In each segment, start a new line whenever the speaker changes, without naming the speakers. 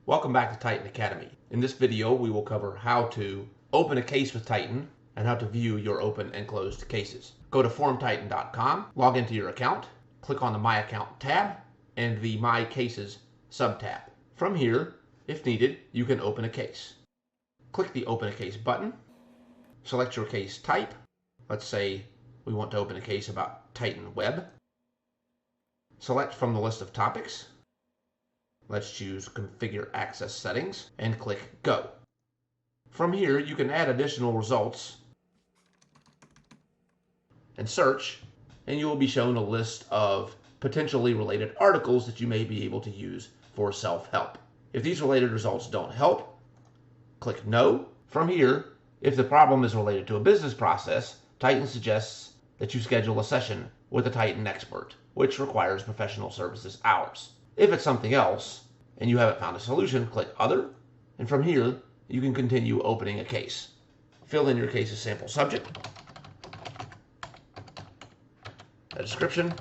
Welcome back to Titan Academy. In this video, we will cover how to open a case with Titan and how to view your open and closed cases. Go to formtitan.com, log into your account, click on the My Account tab and the My Cases sub-tab. From here, if needed, you can open a case. Click the Open a Case button, select your case type. Let's say we want to open a case about Titan Web. Select from the list of topics. Let's choose Configure Access Settings and click Go. From here, you can add additional results and search, and you will be shown a list of potentially related articles that you may be able to use for self-help. If these related results don't help, click No. From here, if the problem is related to a business process, Titan suggests that you schedule a session with a Titan expert, which requires professional services hours. If it's something else and you haven't found a solution, click Other, and from here you can continue opening a case. Fill in your case's sample subject, a description,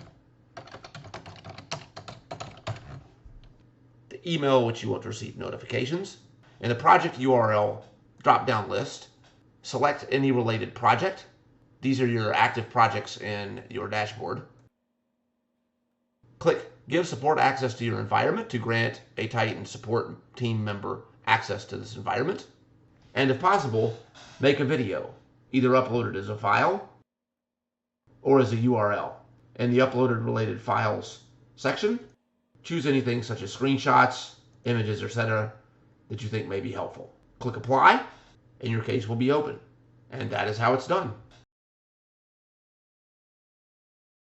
the email which you want to receive notifications, in the project URL drop-down list, select any related project. These are your active projects in your dashboard. Click Give Support Access to your environment to grant a Titan support team member access to this environment. And if possible, make a video, either uploaded as a file or as a URL. In the Uploaded Related Files section, choose anything such as screenshots, images, etc. that you think may be helpful. Click Apply, and your case will be open. And that is how it's done.